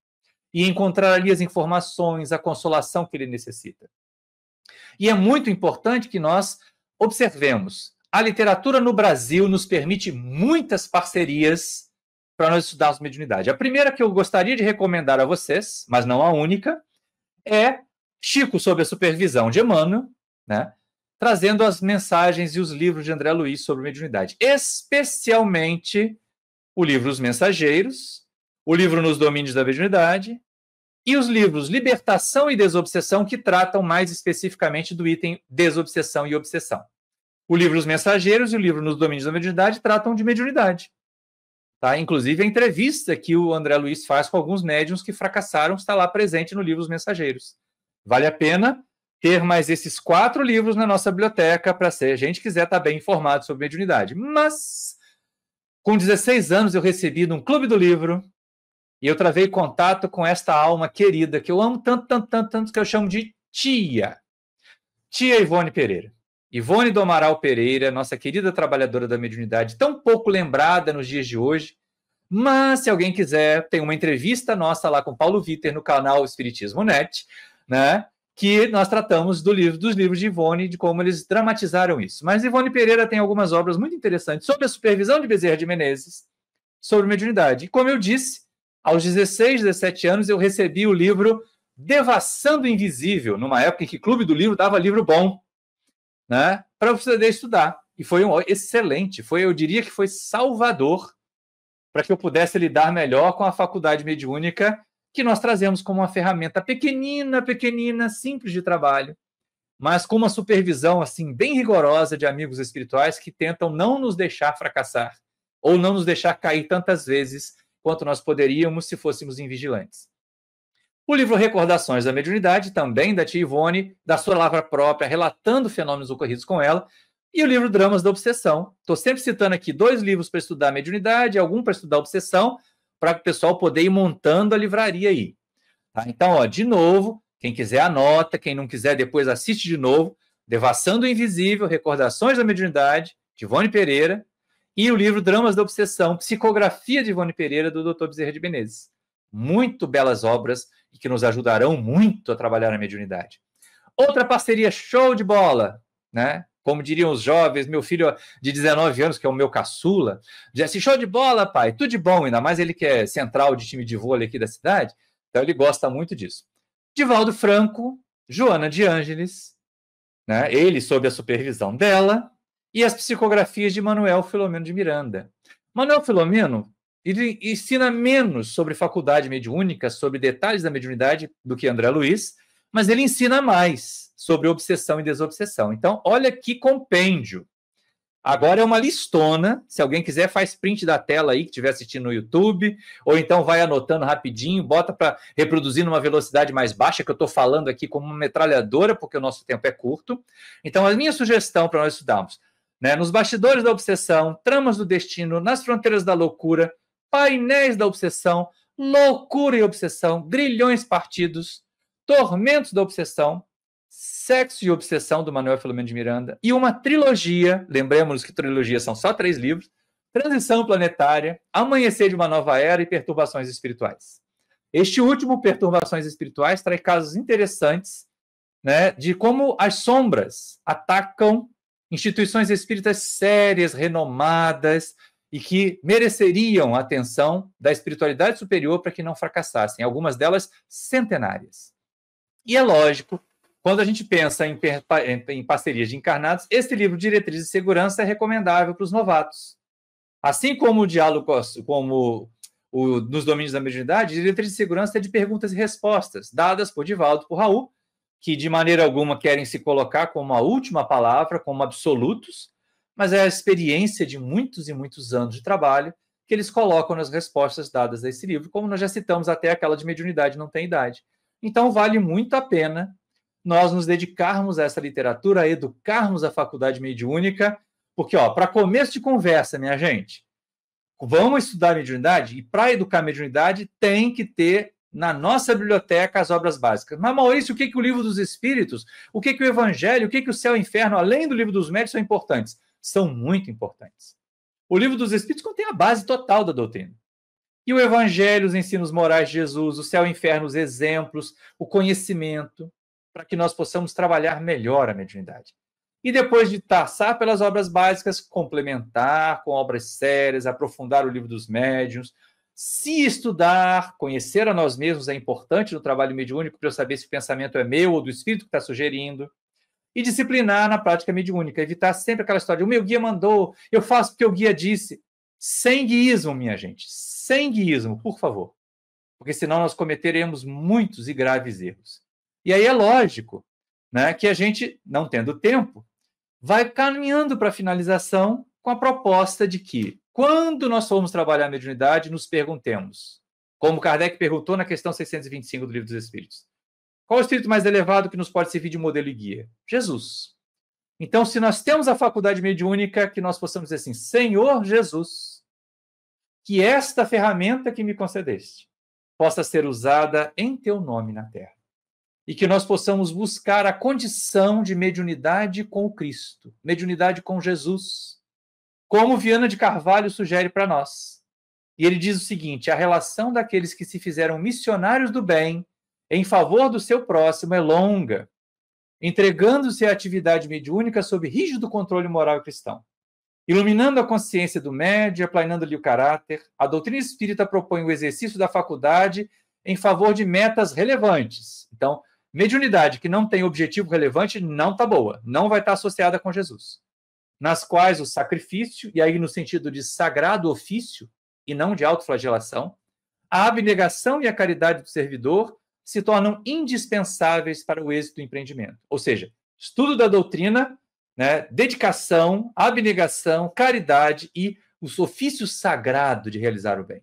e encontrar ali as informações, a consolação que ele necessita. E é muito importante que nós observemos. A literatura no Brasil nos permite muitas parcerias para nós estudarmos mediunidade. A primeira que eu gostaria de recomendar a vocês, mas não a única, é Chico sob a supervisão de Emmanuel, né, trazendo as mensagens e os livros de André Luiz sobre mediunidade, especialmente o livro Os Mensageiros, o livro Nos Domínios da Mediunidade E os livros Libertação e Desobsessão, que tratam mais especificamente do item Desobsessão e Obsessão. O livro Os Mensageiros e o livro Nos Domínios da Mediunidade tratam de mediunidade. Tá? Inclusive, a entrevista que o André Luiz faz com alguns médiuns que fracassaram está lá presente no livro Os Mensageiros. Vale a pena ter mais esses 4 livros na nossa biblioteca para se a gente quiser estar bem informado sobre mediunidade. Mas, com 16 anos, eu recebi num clube do livro e eu travei contato com esta alma querida que eu amo tanto, tanto, tanto, tanto, que eu chamo de tia. Tia Ivone Pereira. Ivone do Amaral Pereira, nossa querida trabalhadora da mediunidade, tão pouco lembrada nos dias de hoje, mas se alguém quiser, tem uma entrevista nossa lá com Paulo Vitor no canal Espiritismo Net, né, que nós tratamos dos livros de Ivone, de como eles dramatizaram isso. Mas Ivone Pereira tem algumas obras muito interessantes sobre a supervisão de Bezerra de Menezes, sobre mediunidade. E como eu disse, aos 16, 17 anos, eu recebi o livro Devassando o Invisível, numa época em que Clube do Livro dava livro bom, né, para eu poder estudar. E foi excelente, eu diria que foi salvador para que eu pudesse lidar melhor com a faculdade mediúnica que nós trazemos como uma ferramenta pequenina, simples de trabalho, mas com uma supervisão assim bem rigorosa de amigos espirituais que tentam não nos deixar fracassar ou não nos deixar cair tantas vezes quanto nós poderíamos se fôssemos invigilantes. O livro Recordações da Mediunidade, também da tia Ivone, da sua palavra própria, relatando fenômenos ocorridos com ela, e o livro Dramas da Obsessão. Estou sempre citando aqui 2 livros para estudar a mediunidade, algum para estudar a obsessão, para o pessoal poder ir montando a livraria aí. Tá? Então, ó, de novo, quem quiser anota, quem não quiser depois assiste de novo, Devassando o Invisível, Recordações da Mediunidade, de Ivone Pereira, e o livro Dramas da Obsessão, Psicografia de Ivone Pereira, do Dr. Bezerra de Menezes. Muito belas obras e que nos ajudarão muito a trabalhar na mediunidade. Outra parceria show de bola, né? Como diriam os jovens, meu filho de 19 anos, que é o meu caçula, diz assim, show de bola, pai, tudo de bom, ainda mais ele que é central de time de vôlei aqui da cidade, então ele gosta muito disso. Divaldo Franco, Joana de Ângeles, né? Ele sob a supervisão dela, e as psicografias de Manuel Filomeno de Miranda. Manuel Filomeno, ele ensina menos sobre faculdade mediúnica, sobre detalhes da mediunidade do que André Luiz, mas ele ensina mais sobre obsessão e desobsessão. Então, olha que compêndio. Agora é uma listona, se alguém quiser faz print da tela aí, que estiver assistindo no YouTube, ou então vai anotando rapidinho, bota para reproduzir numa velocidade mais baixa, que eu estou falando aqui como uma metralhadora, porque o nosso tempo é curto. Então, a minha sugestão para nós estudarmos, né, nos bastidores da obsessão, tramas do destino, nas fronteiras da loucura, painéis da obsessão, loucura e obsessão, grilhões partidos, tormentos da obsessão, sexo e obsessão do Manuel Filomeno de Miranda, e uma trilogia, lembremos que trilogias são só 3 livros, Transição Planetária, Amanhecer de uma Nova Era e Perturbações Espirituais. Este último, Perturbações Espirituais, traz casos interessantes, né, de como as sombras atacam instituições espíritas sérias, renomadas, e que mereceriam a atenção da espiritualidade superior para que não fracassassem, algumas delas centenárias. E é lógico, quando a gente pensa em parcerias de encarnados, este livro Diretrizes de Segurança é recomendável para os novatos. Assim como o diálogo, como nos domínios da mediunidade, Diretrizes de Segurança é de perguntas e respostas, dadas por Divaldo e por Raul, que de maneira alguma querem se colocar como a última palavra, como absolutos, mas é a experiência de muitos e muitos anos de trabalho que eles colocam nas respostas dadas a esse livro, como nós já citamos até aquela de mediunidade não tem idade. Então, vale muito a pena nós nos dedicarmos a essa literatura, a educarmos a faculdade mediúnica, porque, para começo de conversa, minha gente, vamos estudar mediunidade, e para educar a mediunidade tem que ter na nossa biblioteca as obras básicas. Mas, Maurício, o que o Livro dos Espíritos, o que o Evangelho, o que o Céu e o Inferno, além do Livro dos Médiuns, são importantes? São muito importantes. O Livro dos Espíritos contém a base total da doutrina. E o Evangelho, os ensinos morais de Jesus, o Céu e o Inferno, os exemplos, o conhecimento, para que nós possamos trabalhar melhor a mediunidade. E depois de passar pelas obras básicas, complementar com obras sérias, aprofundar o Livro dos Médiuns, se estudar, conhecer a nós mesmos é importante no trabalho mediúnico para eu saber se o pensamento é meu ou do espírito que está sugerindo. E disciplinar na prática mediúnica, evitar sempre aquela história de o meu guia mandou, eu faço porque o guia disse. Sem guiísmo, minha gente, sem guiísmo, por favor. porque senão nós cometeremos muitos e graves erros. E aí é lógico, né, que a gente, não tendo tempo, vai caminhando para a finalização com a proposta de que, quando nós formos trabalhar a mediunidade, nos perguntemos, como Kardec perguntou na questão 625 do Livro dos Espíritos, qual o espírito mais elevado que nos pode servir de modelo e guia? Jesus. Então, se nós temos a faculdade mediúnica, que nós possamos dizer assim, Senhor Jesus, que esta ferramenta que me concedeste possa ser usada em teu nome na terra. E que nós possamos buscar a condição de mediunidade com o Cristo, mediunidade com Jesus, como Viana de Carvalho sugere para nós. E ele diz o seguinte, a relação daqueles que se fizeram missionários do bem em favor do seu próximo é longa, entregando-se à atividade mediúnica sob rígido controle moral e cristão. Iluminando a consciência do médium, aplanando-lhe o caráter, a doutrina espírita propõe o exercício da faculdade em favor de metas relevantes. Então, mediunidade que não tem objetivo relevante não está boa, não vai estar associada com Jesus. Nas quais o sacrifício, e aí no sentido de sagrado ofício, e não de autoflagelação, a abnegação e a caridade do servidor se tornam indispensáveis para o êxito do empreendimento. Ou seja, estudo da doutrina, né, dedicação, abnegação, caridade e o ofício sagrado de realizar o bem.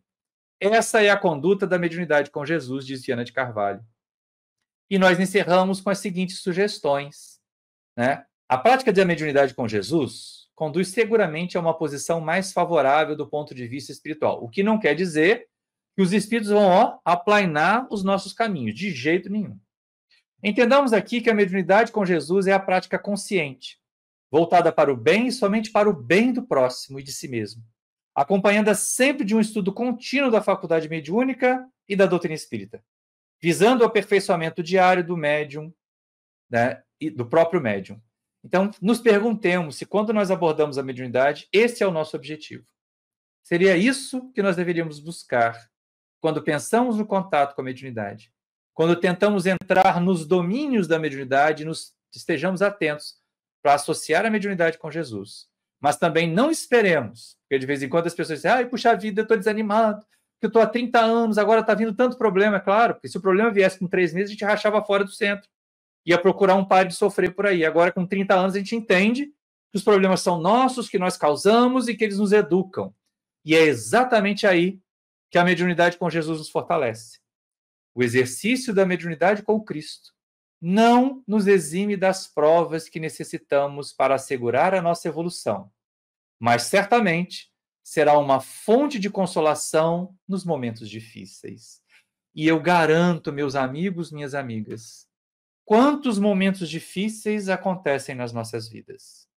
Essa é a conduta da mediunidade com Jesus, diz Viana de Carvalho. E nós encerramos com as seguintes sugestões, né? A prática da mediunidade com Jesus conduz seguramente a uma posição mais favorável do ponto de vista espiritual, o que não quer dizer que os espíritos vão aplainar os nossos caminhos, de jeito nenhum. Entendamos aqui que a mediunidade com Jesus é a prática consciente, voltada para o bem e somente para o bem do próximo e de si mesmo, acompanhada sempre de um estudo contínuo da faculdade mediúnica e da doutrina espírita, visando o aperfeiçoamento diário do médium, né, e do próprio médium. Então, nos perguntemos se quando nós abordamos a mediunidade, esse é o nosso objetivo. Seria isso que nós deveríamos buscar quando pensamos no contato com a mediunidade, quando tentamos entrar nos domínios da mediunidade, estejamos atentos para associar a mediunidade com Jesus. Mas também não esperemos, porque de vez em quando as pessoas dizem, ai, puxa vida, eu estou desanimado, porque eu estou há 30 anos, agora está vindo tanto problema, é claro, porque se o problema viesse com 3 meses, a gente rachava fora do centro, ia procurar um par de sofrer por aí. Agora, com 30 anos, a gente entende que os problemas são nossos, que nós causamos e que eles nos educam. E é exatamente aí que a mediunidade com Jesus nos fortalece. O exercício da mediunidade com Cristo não nos exime das provas que necessitamos para assegurar a nossa evolução, mas certamente será uma fonte de consolação nos momentos difíceis. E eu garanto, meus amigos, minhas amigas, quantos momentos difíceis acontecem nas nossas vidas.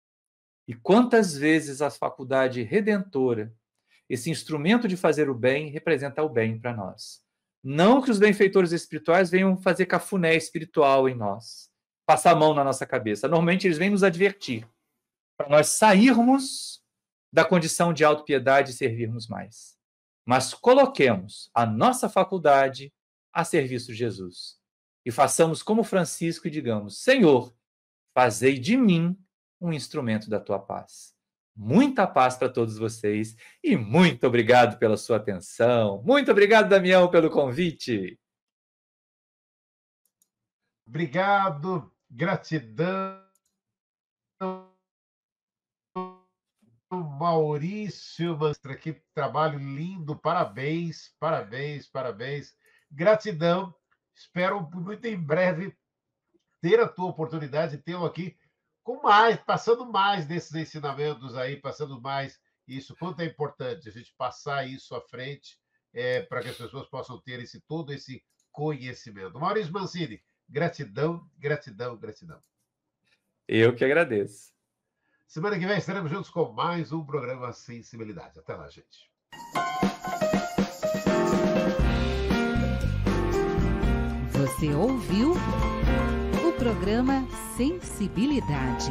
E quantas vezes a faculdade redentora, esse instrumento de fazer o bem, representa o bem para nós. Não que os benfeitores espirituais venham fazer cafuné espiritual em nós, passar a mão na nossa cabeça. Normalmente eles vêm nos advertir, para nós sairmos da condição de autopiedade e servirmos mais. Mas coloquemos a nossa faculdade a serviço de Jesus. E façamos como Francisco e digamos, Senhor, fazei de mim um instrumento da tua paz. Muita paz para todos vocês e muito obrigado pela sua atenção. Muito obrigado, Damião, pelo convite. Obrigado, gratidão, Maurício, que trabalho lindo, parabéns, parabéns, parabéns. Gratidão, espero muito em breve ter a tua oportunidade de tê-lo aqui com mais, passando mais desses ensinamentos aí, passando mais isso, quanto é importante a gente passar isso à frente para que as pessoas possam ter todo esse conhecimento. Maurício Mancini, gratidão, gratidão, gratidão. Eu que agradeço. Semana que vem estaremos juntos com mais um programa Sensibilidade. Até lá, gente. Você ouviu o programa Sensibilidade.